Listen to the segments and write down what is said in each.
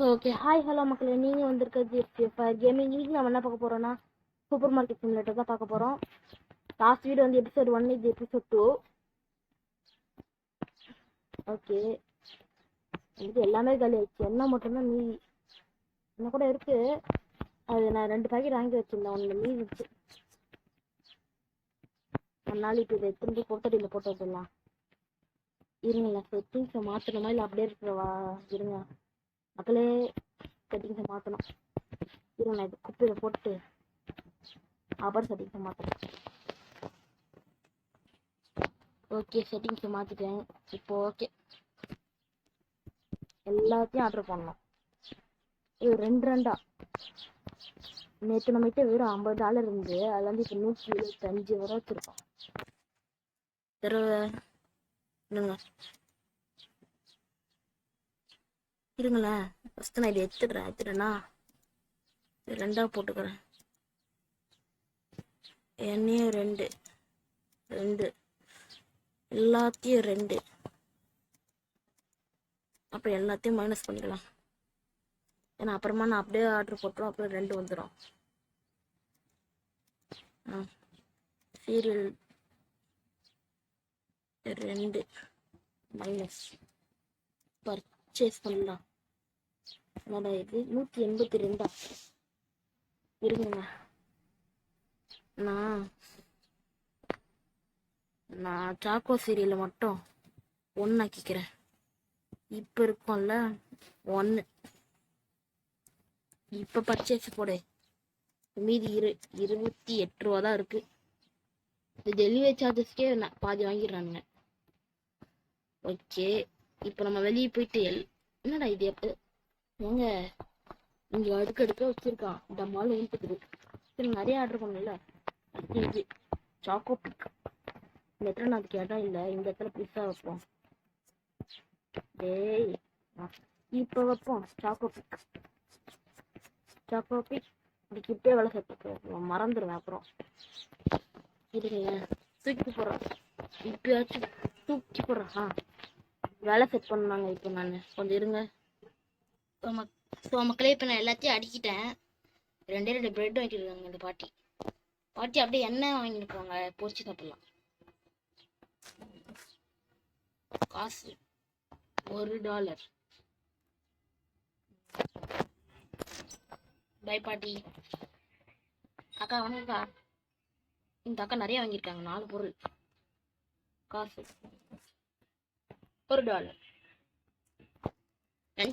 Okay hi hello மக்களே, நீங்கள் வந்திருக்கிறது கேமிங். இன்னைக்கு நம்ம என்ன பார்க்க போகிறோன்னா சூப்பர் மார்க்கெட் சிமுலேட்டர் தான் பார்க்க போகிறோம். லாஸ்ட் வீடியோ வந்து எபிசோட் 1, இது எபிசோட் 2. ஓகே, இது எல்லாமே காலி ஆயிடுச்சு. என்ன மட்டும்தான் மீதி என்ன கூட இருக்குது. அது நான் 2 பாக்கெட் வாங்கி வச்சுருந்தேன், ஒன்று மீதி வச்சு. ஒரு நாளைக்கு இதை திரும்பி பொட்டடியில் போட்டு வச்சிடலாம். இருங்களா, செட்டிங்ஸை மாற்றணுமா இல்லை அப்படியே இருக்கிறவா? இருங்க மக்களே, செட்டிங்ஸை மாற்றணும். இருங்க, இது குப்பையில் போட்டு அப்புறம் செட்டிங்ஸை மாற்றணும். ஓகே, செட்டிங்ஸை மாற்றிட்டேன். இப்போ ஓகே, எல்லாத்தையும் ஆர்டர் பண்ணணும். இது ரெண்டா நேற்று நம்மகிட்ட வெறும் $50 இருந்து அதில் வந்து இப்போ 175 வரை வச்சுருக்கோம். இருங்களேன், ஃபஸ்ட்டு நான் இதை எடுத்துடுறேன்னா இது 2 போட்டுக்கிறேன். எண்ணெயும் 2 எல்லாத்தையும் 2, அப்புறம் எல்லாத்தையும் மைனஸ் பண்ணிக்கலாம். ஏன்னா அப்புறமா நான் அப்படியே ஆர்டர் போட்டுரும், அப்புறம் 2 வந்துடும். சீரியல் 2 மைனஸ் பர்ச்சேஸ் பண்ணலாம். என்னடா இது 182? இருங்க, நான் சாக்கோ சீரியலை மட்டும் 1 ஆக்கிக்கிறேன். இப்போ இருக்கும்ல 1, இப்போ பர்ச்சேஸ் போடு. மீதி 28 ரூபா தான் இருக்கு. இது டெலிவரி சார்ஜஸ்க்கே பாதி வாங்கிடுறானுங்க. ஓகே, இப்போ நம்ம வெளியே போயிட்டு என்னடா இது எப்போ ஏங்க இங்கே அடுக்க வச்சிருக்கான். இந்த மால் ஊத்துக்குது. சரி, நிறைய ஆர்டர் பண்ணல. இது சாக்கோ பிக். இந்த இடத்துல நான் அதுக்கு இடம் இல்லை, இந்த இடத்துல பிஸ்ஸா வைப்போம். டேய், இப்போ வைப்போம் சாக்கோ பிக். இதுக்கு இப்பே வேலை சேர்த்து மறந்துடுவேன். அப்புறம் இருங்க, தூக்கி போடுறேன். இப்பயாச்சும் தூக்கி போடுறேன். வேலை செட் பண்ணாங்க. இப்போ நான் கொஞ்சம் இருங்க. ஸோ மக்களே, இப்போ நான் எல்லாத்தையும் அடிக்கிட்டேன். 2 பிரெட் வாங்கிடுவாங்க இந்த பாட்டி அப்படியே எண்ணெய் வாங்கிட்டு போவாங்க, பொரிச்சு சாப்பிடலாம். காசு $1. பை பாட்டி. அக்கா வணக்கம்க்கா. இந்த அக்கா நிறைய வாங்கியிருக்காங்க, 4 பொருள். காசு $1.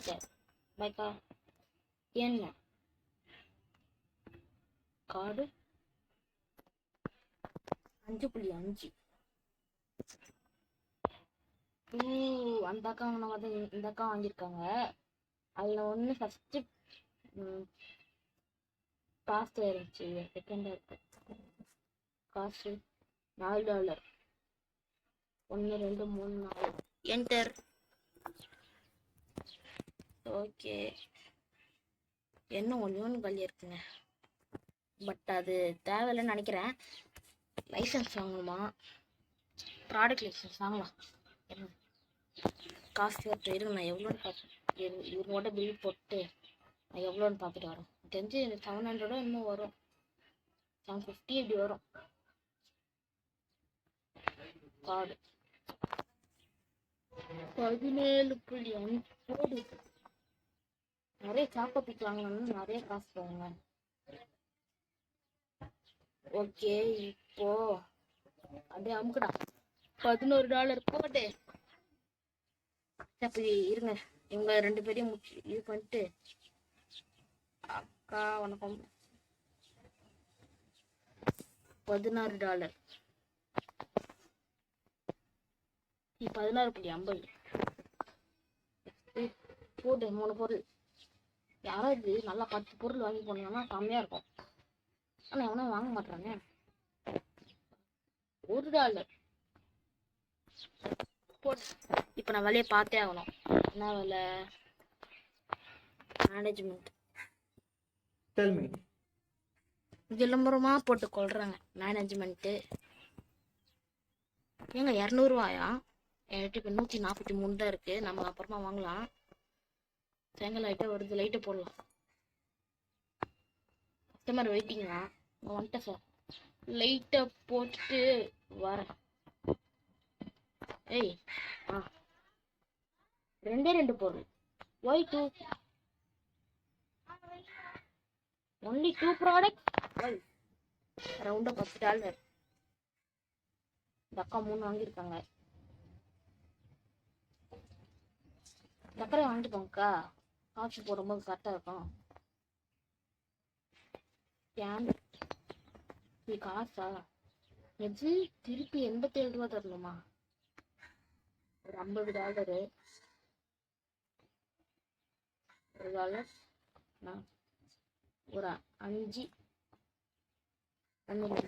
சார் பைக்கா. என்ன கார்டு 5.5. அந்த அக்கா வந்து இந்த அக்கா வாங்கியிருக்காங்க. அதில் ஒன்று ஃபஸ்ட்டு பாஸ்ட் இருந்துச்சு, செகண்டாக இருக்கு. காசு $4. 1 2 3 4 என்டர். ஓகே, என்ன ஒன்று காலியாக இருக்குங்க. பட் அது தேவையில்லைன்னு நினைக்கிறேன். லைசன்ஸ் வாங்கணுமா? ப்ராடக்ட் லைசன்ஸ் வாங்கலாம். என்ன காசு இருங்க, நான் எவ்வளோன்னு பார்த்து இவங்களோட பில் போட்டு நான் எவ்வளோன்னு பார்த்துட்டு வரேன். தெரிஞ்சு 700 இன்னும் வரும், 750 இப்படி வரும். கார்டு 17.5 நிறைய சாக்கோ பிக் வாங்கணும்னு நிறைய காசு போங்க. ஓகே, இப்போ அப்படியே அமுக்குடா. $11 போட்டு. அப்படி இருங்க, இவங்க 2 பேரையும் இது பண்ணிட்டு. அக்கா வணக்கம். $16. 16.50 போட்டு 3 பொருள். யாராவது நல்லா 10 பொருள் வாங்கி போனீங்கன்னா கம்மியா இருக்கும். ஆனால் எவனும் வாங்க மாட்டாங்க. $1 போட்டு. இப்போ நான் வேலையை பார்த்தே ஆகணும். என்ன வேலை? மேனேஜ்மெண்ட். விளம்பரமா போட்டு கொள்றாங்க மேனேஜ்மெண்ட்டு. ஏங்க 200 ரூபாயா? என்கிட்ட இப்போ 143 தான் இருக்கு. நம்ம அப்புறமா வாங்கலாம். சாயங்காலம் லைட்டாக வருது, லைட்டை போடலாம். கஸ்டமர் வெயிட்டிங்களா? வந்துட்டேன் சார். லைட்டை போட்டுட்டு வரேன். ஏய் ஆ 2 பொருள். ஒய் 2? Only 2 product. ஒய் ரவுண்டாக $10. இந்த அக்கா 3 வாங்கியிருக்காங்க. சக்கரை வாங்கிட்டு போங்கக்கா, காஃபி போடும்போது கரெக்டாக இருக்கும். ஏன் நீ காசா எது திருப்பி $87 தரணுமா? ஒரு $50, $1, ஒரு 5, 1,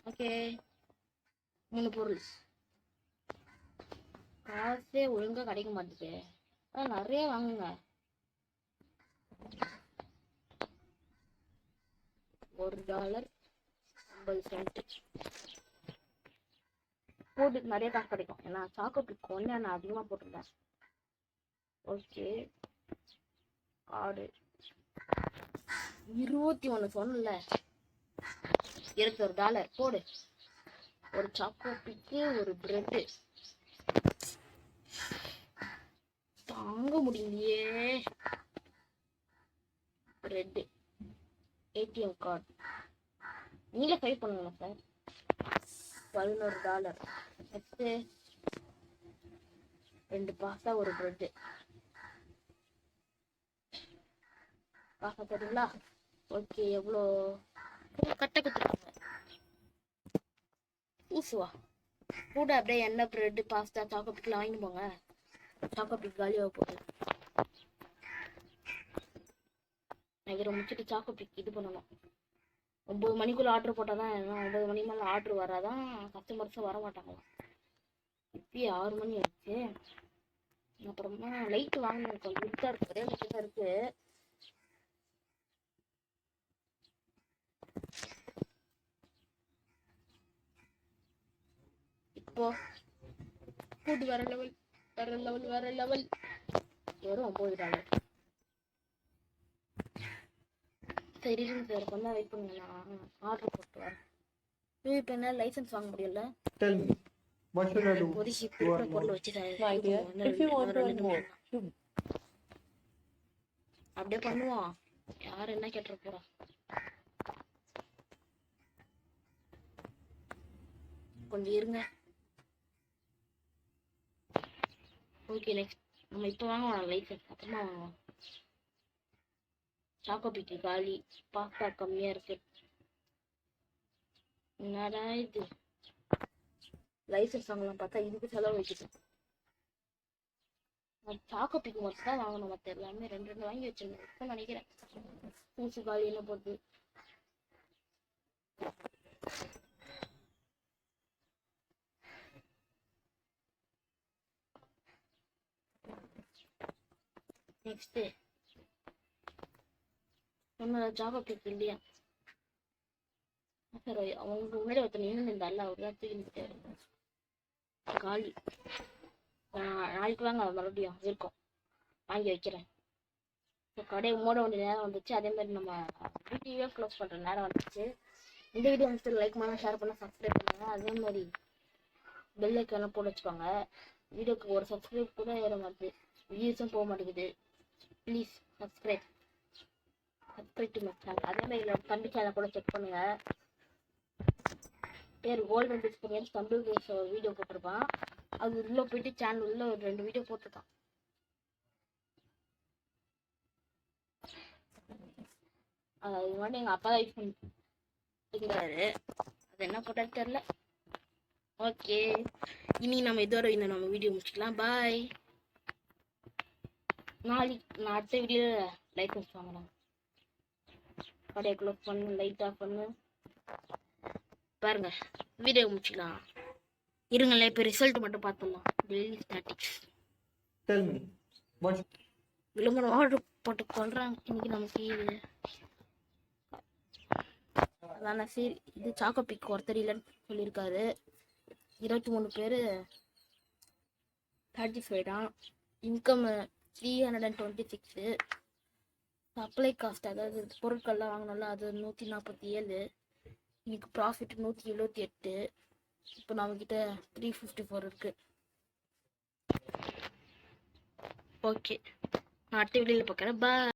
ஓகே 3 பொருள். காசே ஒழுங்கா கிடைக்க மாட்டேது. நிறைய வாங்குங்க. $1.50 போட்டு நிறைய காசு கிடைக்கும். ஏன்னா சாக்கோபிக் ஒன்று நான் அதிகமாக போட்டிருந்தேன். ஓகே கார்டு 21 சொன்னல, $21 போடு. ஒரு சாக்கோபிக்கு ஒரு பிரெட்டு தாங்க முடியலையே. பிரெட்டு, ஏடிஎம் கார்டு நீங்களே பே பண்ணுங்க சார். $11. நெக்ஸ்ட்டு 2 பாஸ்தா ஒரு பிரெட்டு. பாஸ்தா தருங்களா? ஓகே எவ்வளோ கட்டை கொடுத்துருக்காங்க. ஊசுவா கூட அப்படியே எண்ணெய், பிரெட்டு, பாஸ்தா, சாக்கோபிக்லாம் வாங்கிட்டு போங்க. சாக்கோபிக் காலியாக போகுது. நைக்கிற முடிச்சுட்டு சாக்கோபிக் இது பண்ணணும். 9 மணிக்குள்ள ஆர்டர் போட்டால் தான், 9 மணி மேலே ஆர்டர் வராதான் கஸ்டமர்ஸும் வர மாட்டாங்களாம். இப்பயே 6 மணி ஆச்சு. அப்புறமா லைட்டு வாங்கணும். கொஞ்சம் இருட்டா இருக்கு, ஒரே லைட்டு தான் இருக்கு. இப்போ ஃபுட் வேற லெவல், வேற லெவல், வேற லெவல். வெறும் $9. சரி சார், கொஞ்சம் வெயிட் பண்ணுங்க, நான் ஆர்டர் போட்டு வரேன். இப்போ என்ன லைசன்ஸ் வாங்க முடியல? இப்போதைக்கு பொருள் வச்சு அப்படியே பண்ணுவோம். யார் என்ன கேட்டுற போறா? கொஞ்சம் இருங்க. ஓகே நெக்ஸ்ட் நம்ம இப்போ வாங்குவோம் லைசன்ஸ், அப்புறமா வாங்குவோம். சாக்கோபிக்கு காலி, பாஸ்தா கம்மியா இருக்கு. என்னடா இது, லைசன்ஸ் வாங்கலாம் பார்த்தா இதுக்கு செலவு வச்சுட்டேன். சாக்கோபிக்கு மட்டும் தான் வாங்கணும், மற்ற எல்லாமே 2 வாங்கி வச்சிருந்தேன் நினைக்கிறேன். பூசு காலி என்ன போகுது. நெக்ஸ்ட் நம்ம சாக்கோபிக் இல்லையா சார்? அவங்க முன்னாடி ஒருத்தர் நின்று இருந்தால, அவர் தான் தூக்கிட்டு காலி. நாளைக்கு வாங்க, மறுபடியும் இருக்கும் வாங்கி வைக்கிறேன். இப்போ கடையை மூட வேண்டிய நேரம் வந்துச்சு. அதே மாதிரி நம்ம வீடியோவே க்ளோஸ் பண்ணுற நேரம் வந்துச்சு. இந்த வீடியோ வந்து லைக் பண்ண, ஷேர் பண்ண, சப்ஸ்கிரைப் பண்ணுங்க. அதே மாதிரி பெல் ஐக்கான போட்டு வச்சுக்கோங்க. வீடியோக்கு ஒரு சப்ஸ்கிரைப் கூட ஏற மாட்டேது, வியூஸும் போக மாட்டேங்குது. Please subscribe to my channel. அதே மாதிரி என்னோட தம்பி சேனல் கூட செக் பண்ணுங்க. பேர் கோல்டன் எக்ஸ்பீரியன்ஸ். தம்பி வீடியோ போட்டிருப்பான். அது உள்ள போயிட்டு சேனல் உள்ள ஒரு 2 வீடியோ போட்டிருக்கான். அது முன்னாடி எங்கள் அப்பா தான் யூஸ் பண்ணிருக்காரு. அது என்ன போட்டான்னு தெரில. ஓகே இனி நம்ம இதோட இன்னும் நம்ம வீடியோ முடிச்சுக்கலாம். பாய். நாளைக்கு நான் அடுத்த வீடியோவில் லைசன்ஸ் வாங்கலாம். கடையை க்ளோஸ் பண்ணு, லைட் ஆஃப் பண்ணு. பாருங்க வீடியோ முடிச்சுக்கலாம். இருங்களேன், இப்போ ரிசல்ட் மட்டும் பார்த்துடலாம். டெய்லி ஸ்டாட்டிக்ஸ் விளம்பரம் ஆர்டர் போட்டு கொள்றாங்க இன்னைக்கு நமக்கு. அதான சரி, இது சாக்கோபிக் ஒருத்தர் இல்லைன்னு சொல்லியிருக்காரு. 23 பேர் சாட்டிஸ்ஃபைடான். இன்கம் 326. சப்ளை காஸ்ட் அதாவது பொருட்கள்லாம் வாங்கினோம்ல அது 147. இன்னைக்கு ப்ராஃபிட் 178. இப்போ நம்மக்கிட்ட 354 இருக்கு. ஓகே, நான் அடுத்த வீடியோவில் பார்க்குறேன். பாய்.